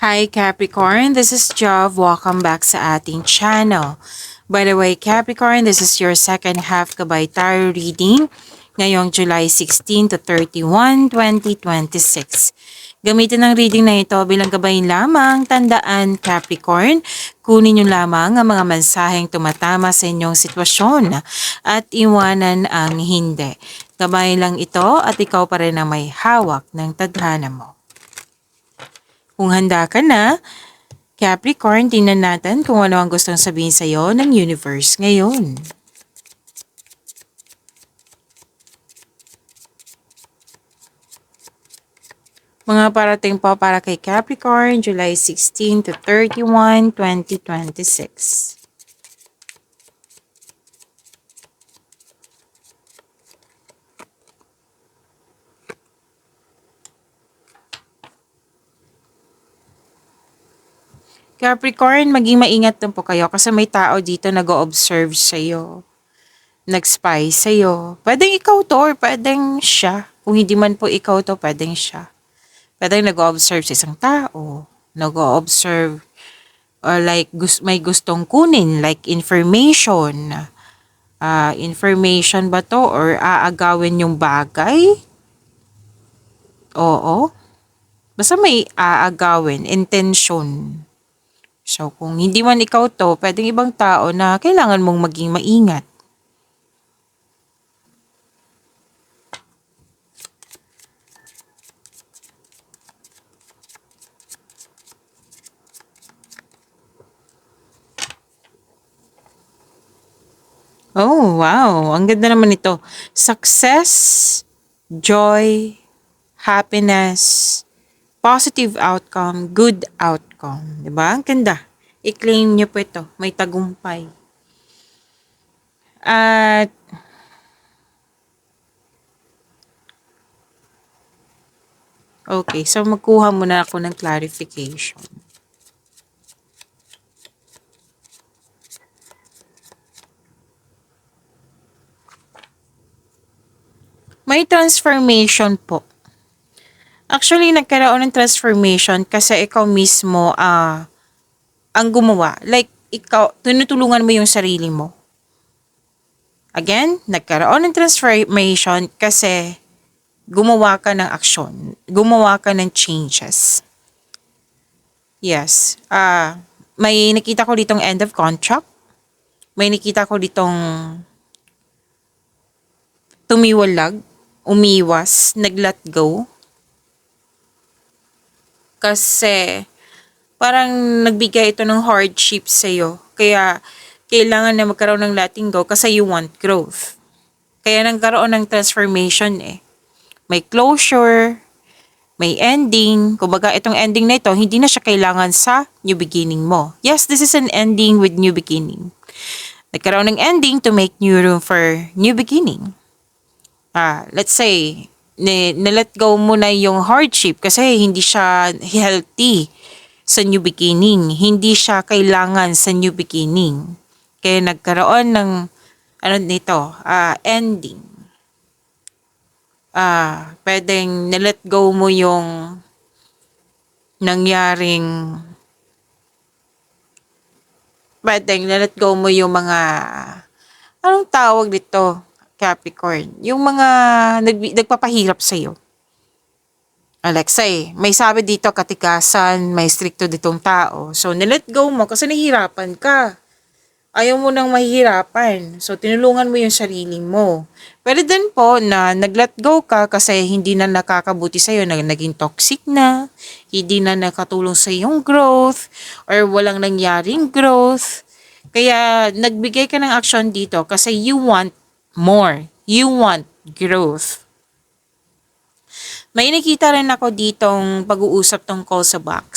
Hi Capricorn, this is Jov. Welcome back sa ating channel. By the way, Capricorn, this is your second half Gabay Tarot reading ngayong July 16 to 31, 2026. Gamitin ang reading na ito bilang gabay lamang. Tandaan, Capricorn, kunin nyo lamang ang mga mensaheng tumatama sa inyong sitwasyon at iwanan ang hindi. Gabay lang ito at ikaw pa rin ang may hawak ng tadhana mo. Kung handa ka na, Capricorn, tingnan natin kung ano ang gustong sabihin sa'yo ng universe ngayon. Mga parating po para kay Capricorn, July 16 to 31, 2026. Capricorn, maging maingat din po kayo kasi may tao dito nag-o-observe sa'yo. Nag-spy sa'yo. Pwedeng ikaw to or pwedeng siya. Kung hindi man po ikaw to, pwedeng siya. Pwedeng nag-o-observe sa isang tao. Nag-o-observe or like may gustong kunin like information. Information ba to or aagawin yung bagay? Oo. Basta may aagawin, intention. So kung hindi man ikaw to, pwedeng ibang tao na kailangan mong maging maingat. Oh, wow. Ang ganda naman ito. Success, joy, happiness, positive outcome, good outcome. Diba? Ang ganda. I-claim nyo po ito. May tagumpay. At, okay. So, magkuha muna ako ng clarification. May transformation po. Actually, nagkaroon ng transformation kasi ikaw mismo ang gumawa. Like, ikaw, tinutulungan mo yung sarili mo. Again, nagkaroon ng transformation kasi gumawa ka ng aksyon. Gumawa ka ng changes. Yes. May nakita ko ditong end of contract. May nakita ko ditong tumiwalag, umiwas, nag-let go. Kasi parang nagbigay ito ng hardship sa'yo. Kaya kailangan na magkaroon ng letting go kasi you want growth. Kaya nagkaroon ng transformation eh. May closure, may ending. Kumbaga itong ending na ito, hindi na siya kailangan sa new beginning mo. Yes, this is an ending with new beginning. Nagkaroon ng ending to make new room for new beginning. Let's say, na-let go mo na yung hardship kasi hindi siya healthy sa new beginning. Hindi siya kailangan sa new beginning. Kaya nagkaroon ng ending. Pwedeng na-let go mo yung nangyaring na-let go mo yung mga anong tawag dito, Capricorn? Yung mga nagpapahirap sa'yo. Alexei, may sabi dito katikasan, may stricto ditong tao. So, nilet go mo kasi nahihirapan ka. Ayaw mo nang mahihirapan. So, tinulungan mo yung sarili mo. Pero din po na nag-let go ka kasi hindi na nakakabuti sa'yo, naging toxic na, hindi na nakatulong sa iyong growth, or walang nangyaring growth. Kaya, nagbigay ka ng action dito kasi you want more. You want growth. May nakita rin ako ditong pag-uusap tungkol sa box.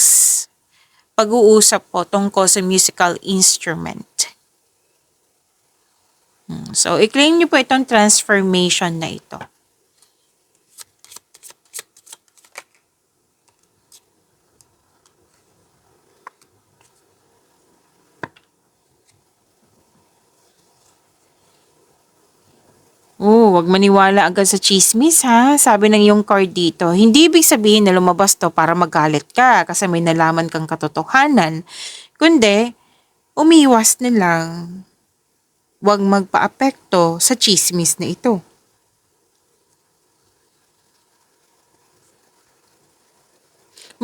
Pag-uusap po tungkol sa musical instrument. So, i-claim nyo po itong transformation na ito. Oh, wag maniwala agad sa chismis ha. Sabi ng yung card dito, hindi ibig sabihin na lumabas to para magalit ka kasi may nalaman kang katotohanan. Kundi, umiwas na lang. Huwag magpaapekto sa chismis na ito.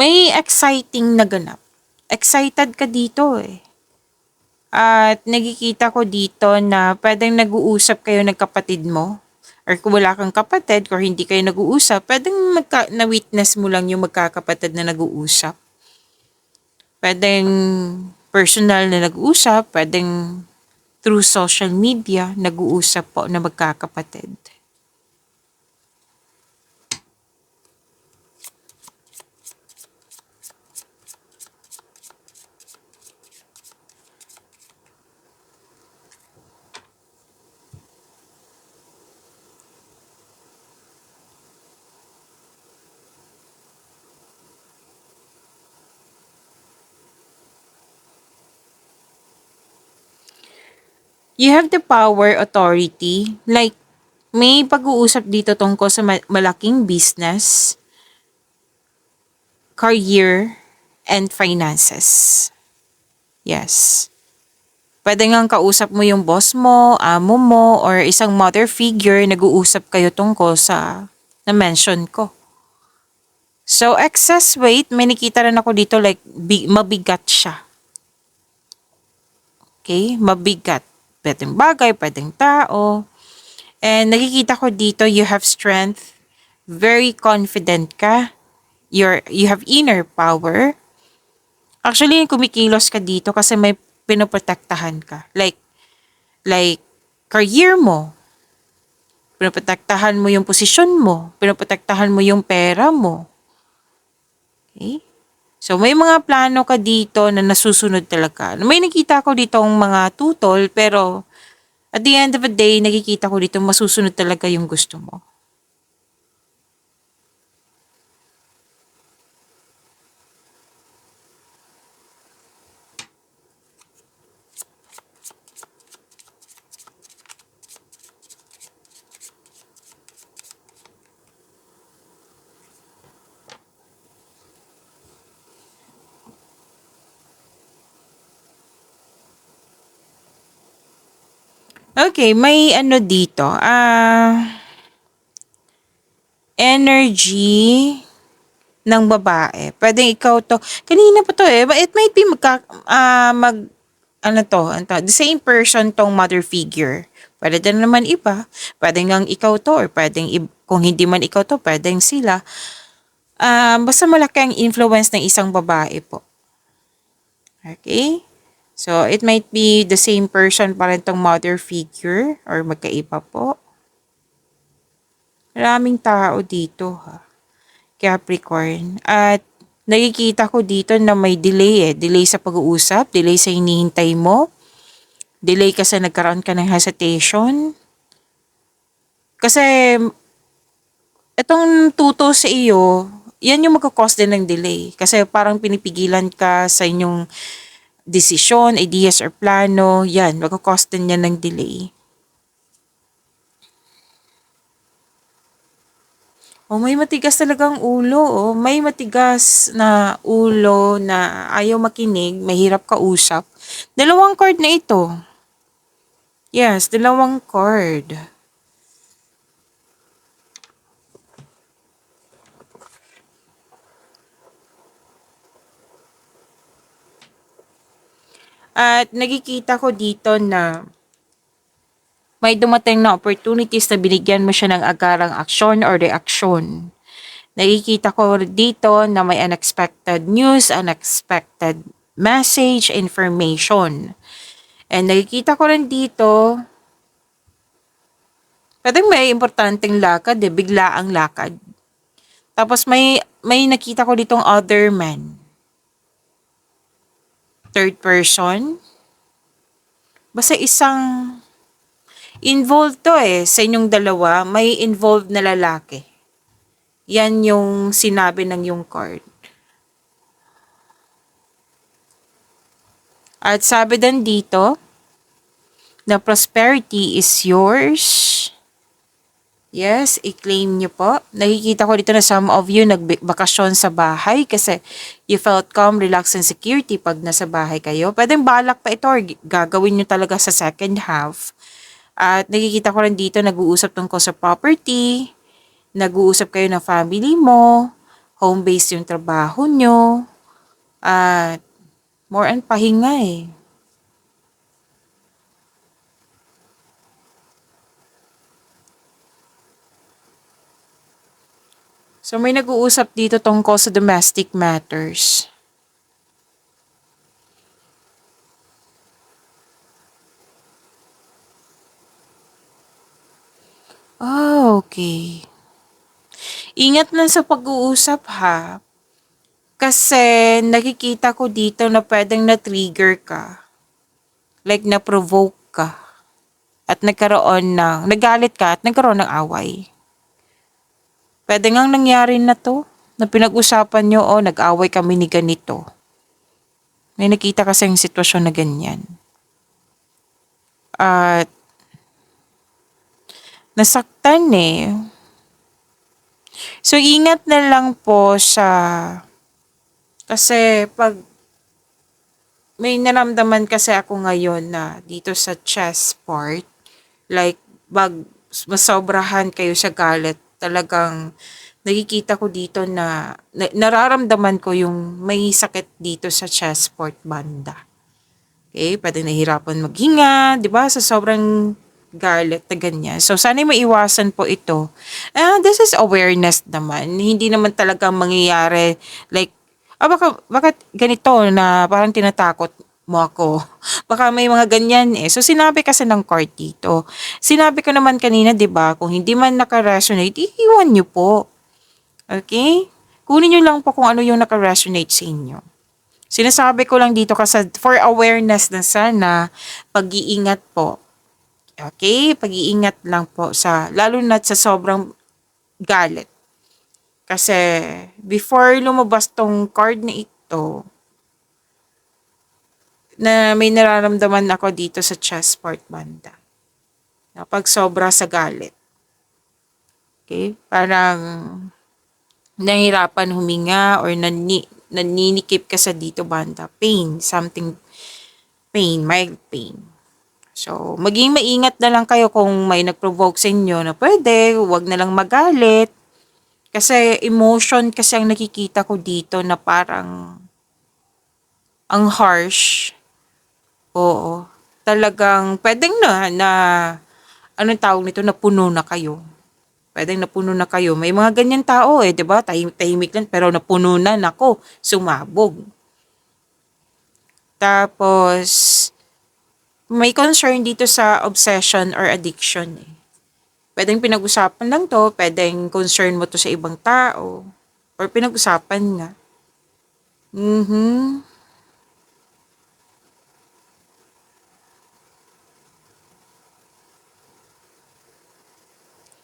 May exciting na ganap. Excited ka dito eh. At nakikita ko dito na pwedeng nag-uusap kayo ng kapatid mo. Or kung wala kang kapatid, kung hindi kayo nag-uusap, pwedeng na-witness mo lang yung magkakapatid na nag-uusap. Pwedeng personal na nag-uusap, pwedeng through social media, nag-uusap po na magkakapatid. You have the power, authority, like may pag-uusap dito tungkol sa malaking business, career, and finances. Yes. Pwede ngang kausap mo yung boss mo, amo mo, or isang mother figure, nag-uusap kayo tungkol sa na-mention ko. So, excess weight, may nakita rin ako dito like mabigat siya. Okay? Mabigat. Pwedeng bagay, pwedeng tao. And nakikita ko dito, you have strength. Very confident ka. You have inner power. Actually, kumikilos ka dito kasi may pinoprotektahan ka. Like, career mo. Pinoprotektahan mo yung posisyon mo. Pinoprotektahan mo yung pera mo. Okay? So, may mga plano ka dito na nasusunod talaga. May nakita ko dito ang mga tutol, pero at the end of the day, nakikita ko dito masusunod talaga yung gusto mo. Okay, may ano dito. Energy ng babae. Pwedeng ikaw to. Kanina pa to eh. But it might be the same person tong mother figure. Pwede din naman iba. Pwedeng ngang ikaw to or pwedeng kung hindi man ikaw to, pwedeng sila. Basta malaki ang influence ng isang babae po. Okay? So, it might be the same person pa rin tong mother figure or magkaiba po. Maraming tao dito ha. Capricorn. At nakikita ko dito na may delay eh. Delay sa pag-uusap, delay sa hinihintay mo, delay kasi nagkaroon ka ng hesitation. Kasi itong tuto sa iyo, yan yung magkakos din ng delay. Kasi parang pinipigilan ka sa inyong desisyon, ideas, or plano. Yan, magkakos din yan ng delay. Oh, may matigas talagang ulo. Oh. May matigas na ulo na ayaw makinig, mahirap kausap. Dalawang card na ito. Yes, dalawang card. At nakikita ko dito na may dumating na opportunities na binigyan mo siya ng agarang aksyon or reaksyon. Nakikita ko dito na may unexpected news, unexpected message, information. And nakikita ko rin dito, pwedeng may importanteng lakad, bigla ang lakad. Tapos may nakita ko ditong other man. Third person. Basta isang involved to sa inyong dalawa, may involved na lalaki. Yan yung sinabi ng yung card. At sabi din dito, na prosperity is yours. Yes, i-claim niyo po. Nakikita ko dito na some of you nagbakasyon sa bahay kasi you felt calm, relaxed, and security pag nasa bahay kayo. Pwedeng balak pa ito or gagawin niyo talaga sa second half. At nakikita ko rin dito nag-uusap tungkol sa property, nag-uusap kayo ng family mo, home-based yung trabaho nyo, at more on pahinga eh. So may nag-uusap dito tungkol sa domestic matters. Ah, okay. Ingat lang sa pag-uusap ha. Kasi nakikita ko dito na pwedeng na-trigger ka. Like na-provoke ka. At nagalit ka at nagkaroon ng away. Pwede ngang nangyari na to. Na pinag-usapan nyo, oh, nag-away kami ni ganito. May nakita kasi yung sitwasyon na ganyan. At nasaktan eh. So, ingat na lang po sa... Kasi pag may naramdaman kasi ako ngayon na dito sa chest part, like, pag masobrahan kayo sa galit, talagang nakikita ko dito na nararamdaman ko yung may sakit dito sa chest part banda. Okay, pwede nahihirapan maghinga, di ba? Sa sobrang galit na ganyan. So, sana maiwasan po ito. This is awareness naman. Hindi naman talaga mangyayari like, bakit ganito na parang tinatakot mo ako? Baka may mga ganyan eh. So, sinabi kasi ng court dito. Sinabi ko naman kanina, di ba, kung hindi man naka-resonate, iiwan nyo po. Okay? Kunin nyo lang po kung ano yung naka-resonate sa inyo. Sinasabi ko lang dito kasi for awareness na sana, pag-iingat po. Okay? Pag-iingat lang po lalo na sa sobrang galit. Kasi before lumabas tong card na ito, na may nararamdaman ako dito sa chest part banda. Na pag sobra sa galit. Okay? Parang nahirapan huminga or naninikip ka sa dito banda. Pain, something pain, mild pain. So, maging maingat na lang kayo kung may nag-provoke sa inyo na pwede, huwag na lang magalit. Kasi emotion kasi ang nakikita ko dito na parang ang harsh. Oo. Talagang pwedeng na anong tawag nito, napuno na kayo. Pwedeng napuno na kayo. May mga ganyan tao eh, 'di ba? Tahimik lang pero napuno na, nako, sumabog. Tapos may concern dito sa obsession or addiction eh. Pwedeng pinag-usapan lang to, pwedeng concern mo to sa ibang tao, or pinag-usapan nga. Mhm.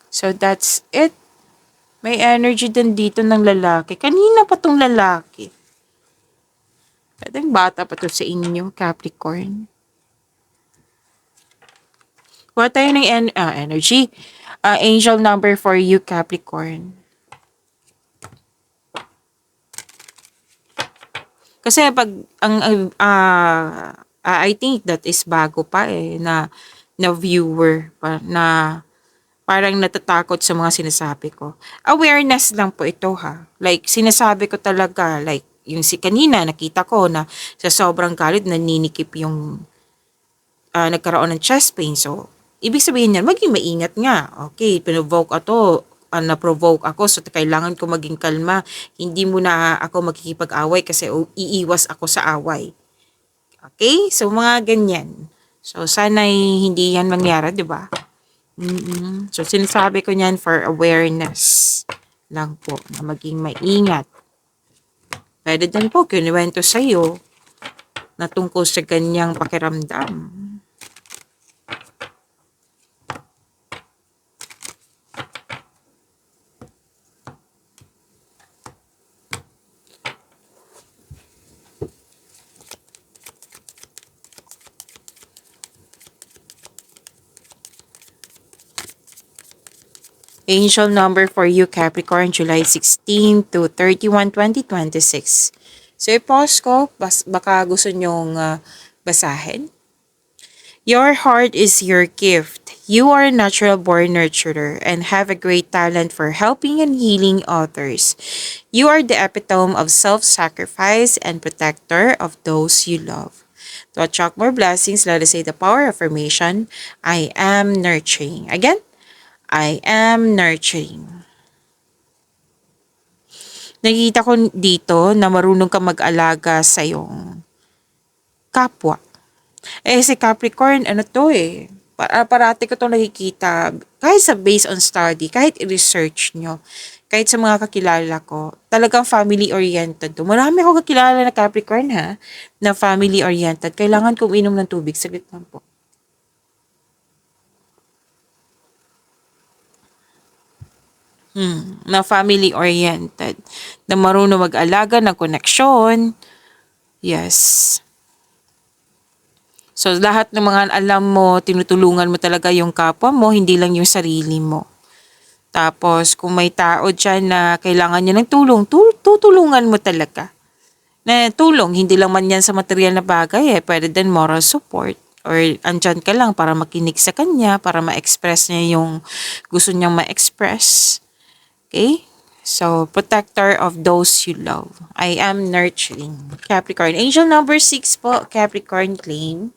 So that's it. May energy din dito ng lalaki. Kanina pa tong lalaki. Pwedeng bata pa to sa inyo, Capricorn. Kuha tayo ng energy. Angel number for you, Capricorn. Kasi pag I think that is bago pa eh na viewer pa na parang natatakot sa mga sinasabi ko. Awareness lang po ito ha. Like sinasabi ko talaga like yung si kanina nakita ko na sa sobrang galit naninikip yung nagkaroon ng chest pain. So ibig sabihin niyan maging maingat nga. Okay, pinovoke ako na-provoke ako so kailangan ko maging kalma. Hindi mo na ako magkikipag-away kasi iiwas ako sa away. Okay? So, mga ganyan. So, sana hindi yan mangyari, di ba? So, sinasabi ko niyan for awareness lang po na maging maingat. Pwede din po kinuwento sa'yo na tungkol sa ganyang pakiramdam. Angel number for you, Capricorn, July 16 to 31, 2026. So, i-pause ko. Baka gusto nyong basahin. Your heart is your gift. You are a natural born nurturer and have a great talent for helping and healing others. You are the epitome of self-sacrifice and protector of those you love. To attract more blessings, let us say the power affirmation, I am nurturing. Again, I am nurturing. Nakikita ko dito na marunong ka mag-alaga sa iyong kapwa. Si Capricorn, ano to eh, parati ko to nakikita, kahit sa based on study, kahit i-research nyo, kahit sa mga kakilala ko, talagang family-oriented to. Marami ako kakilala na Capricorn ha, na family-oriented. Kailangan kong inom ng tubig. Saglit lang po. Na family-oriented. Na marunong mag-alaga ng koneksyon. Yes. So, lahat ng mga alam mo, tinutulungan mo talaga yung kapwa mo, hindi lang yung sarili mo. Tapos, kung may tao dyan na kailangan niya ng tulong, tutulungan mo talaga. Na tulong, hindi lang man yan sa material na bagay pwede din moral support. Or andyan ka lang para makinig sa kanya, para ma-express niya yung gusto niyang ma-express. Okay? So, protector of those you love. I am nurturing. Capricorn. Angel number 6 po, Capricorn claim.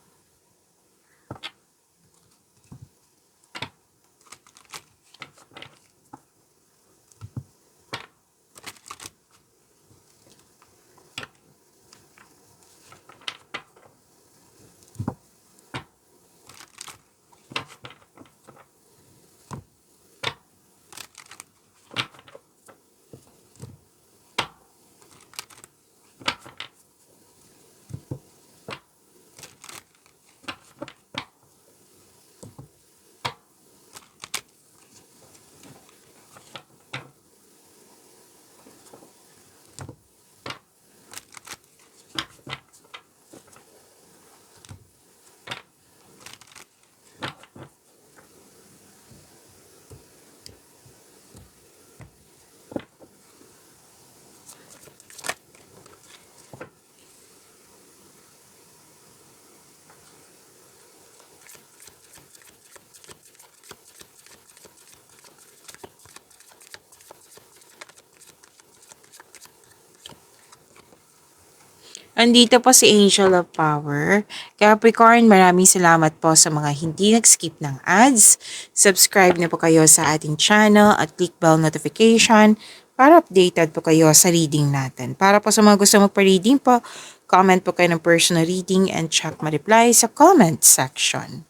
Andito po si Angel of Power. Capricorn, maraming salamat po sa mga hindi nag-skip ng ads. Subscribe na po kayo sa ating channel at click bell notification para updated po kayo sa reading natin. Para po sa mga gusto magpa-reading po, comment po kayo ng personal reading and check ma-reply sa comment section.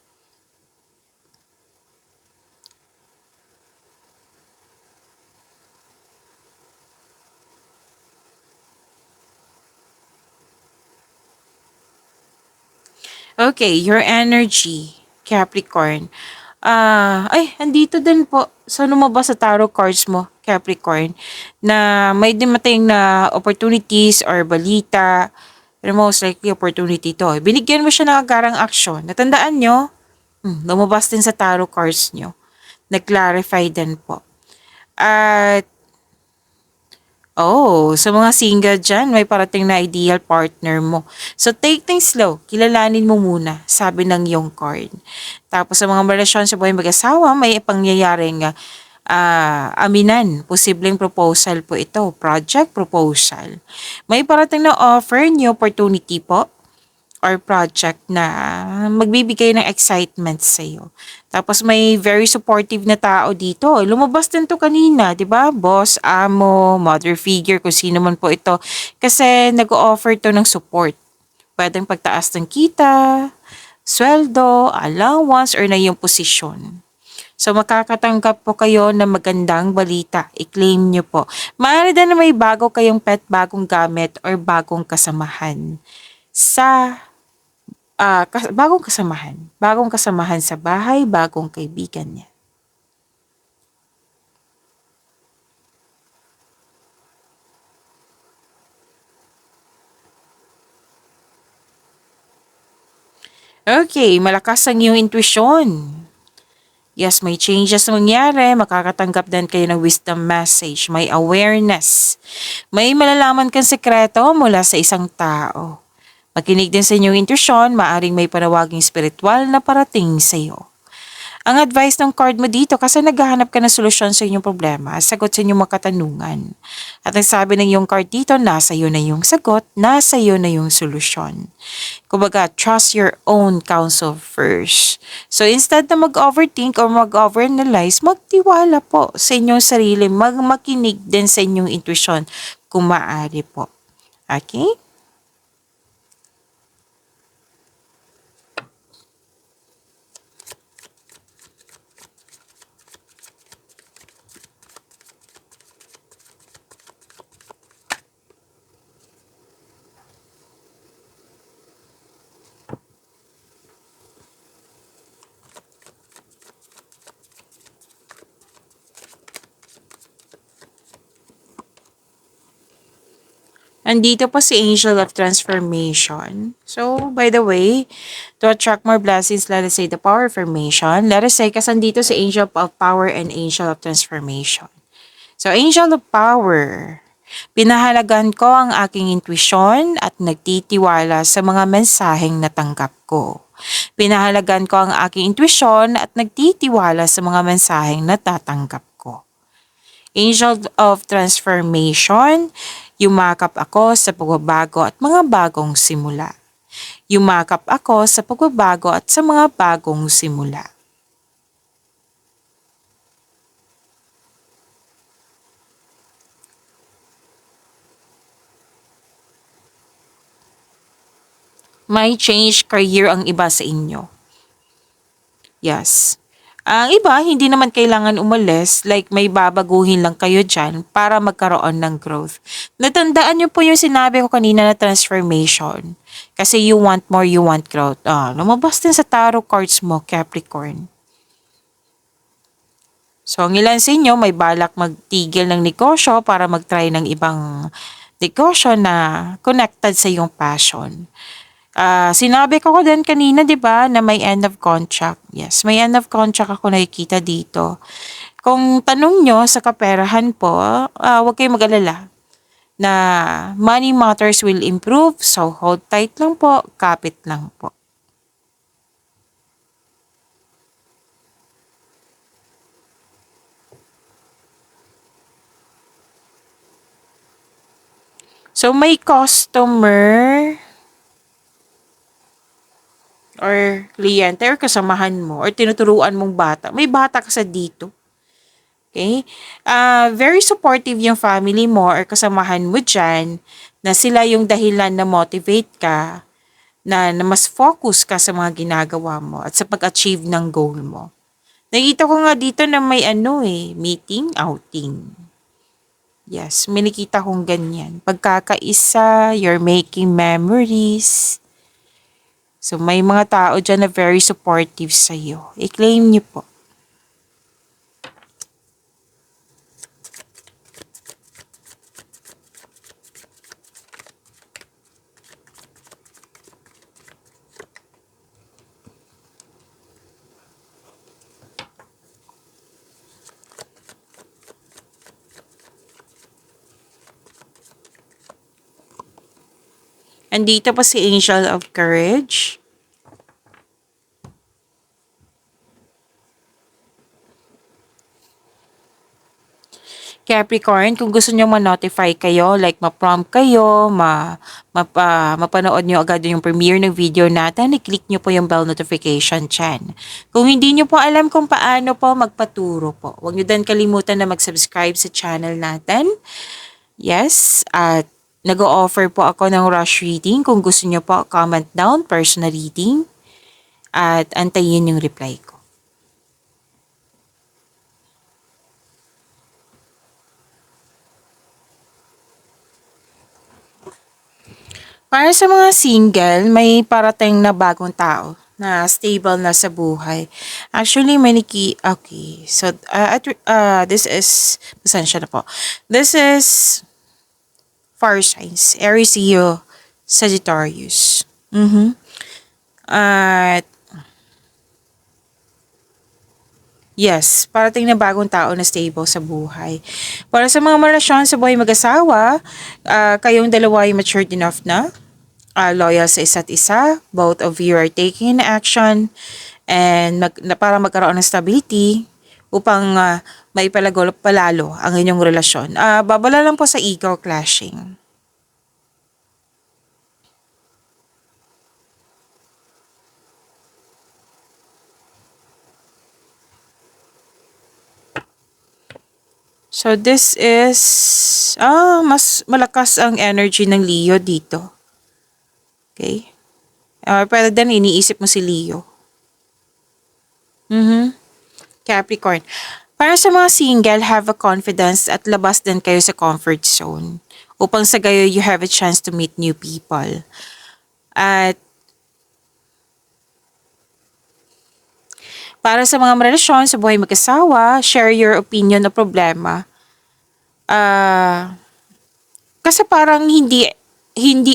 Okay, your energy, Capricorn. Andito din po sa lumabas sa tarot cards mo, Capricorn, na may dumating na opportunities or balita, pero most likely opportunity to. Binigyan mo siya ng agarang aksyon. Natandaan nyo? Lumabas din sa tarot cards nyo. Nag-clarify din po. At sa mga single dyan, may parating na ideal partner mo. So, take things slow. Kilalanin mo muna, sabi ng yung card. Tapos, sa mga relasyon sa buhay mag-asawa, may pangyayaring aminan. Posibleng proposal po ito. Project proposal. May parating na offer, new opportunity po or project na magbibigay ng excitement sa iyo. Tapos may very supportive na tao dito. Lumabas din to kanina, 'di ba? Boss, amo, mother figure, kung sino man po ito. Kasi nag-o-offer to ng support. Pwedeng pagtaas ng kita, sweldo, allowance, or na yung posisyon. So makakatanggap po kayo ng magandang balita. I-claim nyo po. Maaari din na may bago kayong pet, bagong gamit, or bagong kasamahan sa bagong kasamahan. Bagong kasamahan sa bahay, bagong kaibigan niya. Okay, malakas ang iyong intuition. Yes, may changes na mangyari, makakatanggap din kayo ng wisdom message, may awareness. May malalaman kang sekreto mula sa isang tao. Makinig din sa inyong intuition, maaring may panawaging spiritual na parating sa iyo. Ang advice ng card mo dito kasi naghahanap ka ng solusyon sa inyong problema, sagot sa inyong mga katanungan. At ang sabi ng iyong card dito, nasa iyo na yung sagot, nasa iyo na yung solusyon. Kumbaga, trust your own counsel first. So instead na mag-overthink or mag-overanalyze, magtiwala po sa inyong sarili, makinig din sa inyong intuition kung maaari po. Okay? Andito po si Angel of Transformation. So, by the way, to attract more blessings, let us say the power of formation. Let us say, kasi andito si Angel of Power and Angel of Transformation. So, Angel of Power. Pinahalagan ko ang aking intuition at nagtitiwala sa mga mensaheng natanggap ko. Pinahalagan ko ang aking intuition at nagtitiwala sa mga mensaheng natatanggap ko. Angel of Transformation, yumakap ako sa pagbabago at mga bagong simula. Yumakap ako sa pagbabago at sa mga bagong simula. May change career ang iba sa inyo. Yes. Ang iba, hindi naman kailangan umalis, like may babaguhin lang kayo dyan para magkaroon ng growth. Natandaan niyo po yung sinabi ko kanina na transformation. Kasi you want more, you want growth. Lumabas din sa tarot cards mo, Capricorn. So, ang ilan sa inyo may balak magtigil ng negosyo para mag-try ng ibang negosyo na connected sa iyong passion. Sinabi ko din kanina, 'di ba, na may end of contract. Yes, may end of contract ako nakikita dito. Kung tanong nyo sa kaperahan po, huwag kayong mag-alala na money matters will improve. So, hold tight lang po, kapit lang po. So, may customer or kliyente or kasamahan mo or tinuturuan mong bata. May bata ka sa dito. Okay? Very supportive yung family mo or kasamahan mo dyan na sila yung dahilan na motivate ka na mas focus ka sa mga ginagawa mo at sa pag-achieve ng goal mo. Nakita ko nga dito na may meeting, outing. Yes, may nakita kong ganyan. Pagkakaisa, you're making memories. So, may mga tao dyan na very supportive sa'yo. I-claim niyo po. Andito pa si Angel of Courage. Capricorn, kung gusto nyo ma-notify kayo, like ma-prompt kayo, mapanood nyo agad yung premiere ng video natin, i-click nyo po yung bell notification dyan. Kung hindi nyo po alam kung paano po, magpaturo po. Huwag nyo din kalimutan na mag-subscribe sa channel natin. Yes, at nag-o-offer po ako ng rush reading. Kung gusto nyo po, comment down, personal reading, at antayin yung reply ko. Para sa mga single, may parating na bagong tao na stable na sa buhay. Actually, okay. So, this is, pasensya na po. This is fire signs. Aries, Leo, Sagittarius. At, Yes, parating na bagong tao na stable sa buhay. Para sa mga relasyon sa buhay mag-asawa, kayong dalawa ay matured enough na, loyal sa isa't isa, both of you are taking action, and para magkaroon ng stability upang palalo ang inyong relasyon. Babala lang po sa ego clashing. So this is, mas malakas ang energy ng Leo dito. Okay? Pero then iniisip mo si Leo. Capricorn. Para sa mga single, have a confidence at labas din kayo sa comfort zone upang sa gayo you have a chance to meet new people. At para sa mga relasyon sa buhay mag-asawa, share your opinion o problema. Kasi parang hindi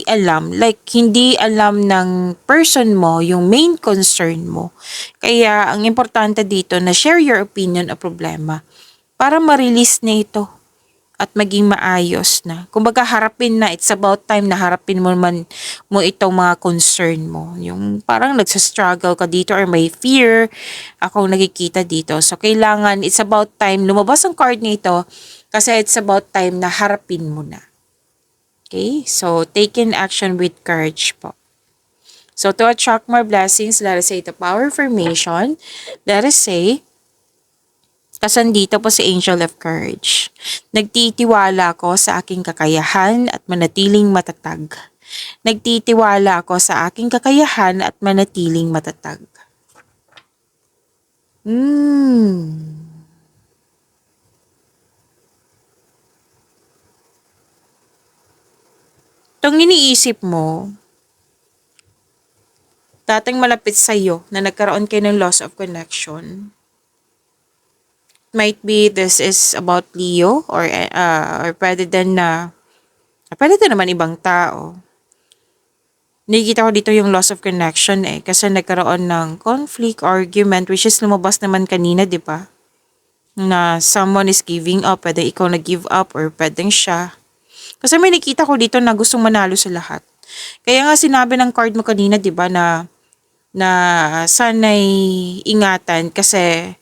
alam, like hindi alam ng person mo yung main concern mo. Kaya ang importante dito na share your opinion o problema para ma-release na ito at maging maayos na. Kumbaga harapin na, it's about time na harapin mo itong mga concern mo. Yung parang nagsa-struggle ka dito or may fear akong nakikita dito. So kailangan, it's about time, lumabas ang card nito kasi it's about time na harapin mo na. Okay, so taking action with courage po. So to attract more blessings, let us say the power formation. Let us say, kasandito po si Angel of Courage. Nagtitiwala ako sa aking kakayahan at manatiling matatag. Nagtitiwala ako sa aking kakayahan at manatiling matatag. Itong iniisip mo, dating malapit sa'yo na nagkaroon kayo ng loss of connection. Might be this is about Leo or pwede din naman ibang tao. Nakikita ko dito yung loss of connection kasi nagkaroon ng conflict, argument, which is lumabas naman kanina, di ba? Na someone is giving up, pwede ikaw na-give up or pwedeng siya. Kasi may nakita ko dito na gustong manalo sa lahat. Kaya nga sinabi ng card mo kanina, di ba, na sana'y ingatan kasi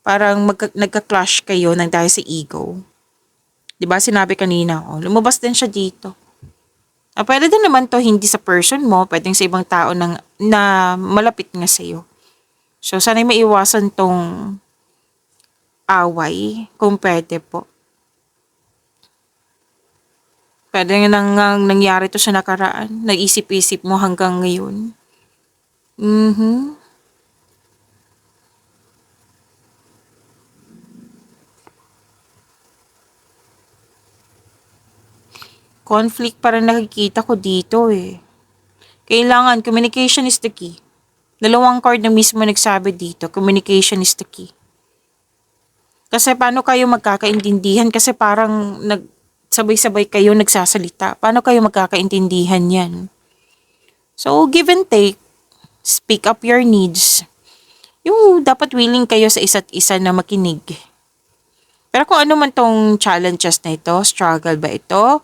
parang nagka-clash kayo ng dahil sa ego. Di ba, sinabi kanina, lumabas din siya dito. Pwede din naman to hindi sa person mo, pwedeng sa ibang tao na malapit nga sa'yo. So, sana'y maiwasan tong away, kung pwede po. Pwede nang nangyari to sa nakaraan. Nag-isip-isip mo hanggang ngayon. Conflict pa rin nakikita ko dito Kailangan, communication is the key. Dalawang card na mismo nagsabi dito, communication is the key. Kasi paano kayo magkakaintindihan? Kasi parang sabay-sabay kayo nagsasalita. Paano kayo magkakaintindihan yan? So, give and take. Speak up your needs. Yung dapat willing kayo sa isa't isa na makinig. Pero kung ano man tong challenges na ito, struggle ba ito,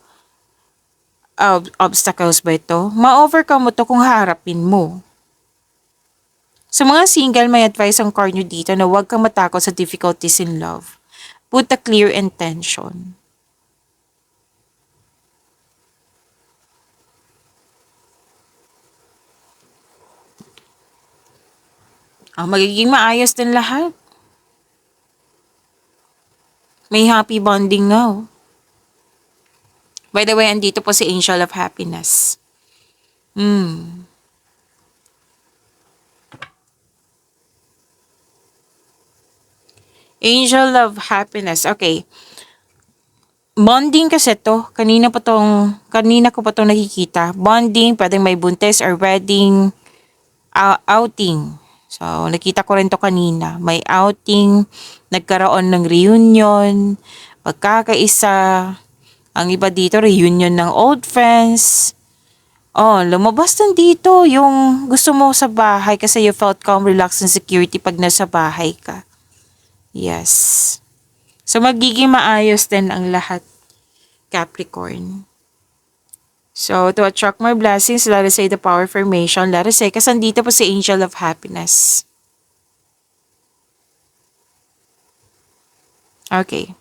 obstacles ba ito, ma-overcome mo to kung harapin mo. Sa mga single, may advice ang card nyo dito na huwag kang matakot sa difficulties in love. Put a clear intention. Magiging maayos din lahat. May happy bonding nga. By the way, andito po si Angel of Happiness. Angel of Happiness. Okay. Bonding kasi to. Kanina ko pa tong nakikita. Bonding, pwedeng may buntis or wedding, outing. So, nakita ko rin to kanina. May outing, nagkaroon ng reunion, pagkakaisa. Ang iba dito, reunion ng old friends. Lumabas din dito yung gusto mo sa bahay kasi you felt calm, relaxed, and security pag nasa bahay ka. Yes. So, magiging maayos din ang lahat, Capricorn. So, to attract more blessings, let us say the power of affirmation. Let us say, kasi andito po si Angel of Happiness. Okay.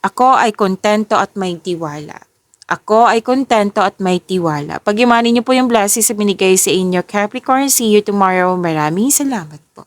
Ako ay kontento at may tiwala. Ako ay kontento at may tiwala. Pag-imanin niyo po yung blessings na binigay sa inyo, Capricorn. See you tomorrow. Maraming salamat po.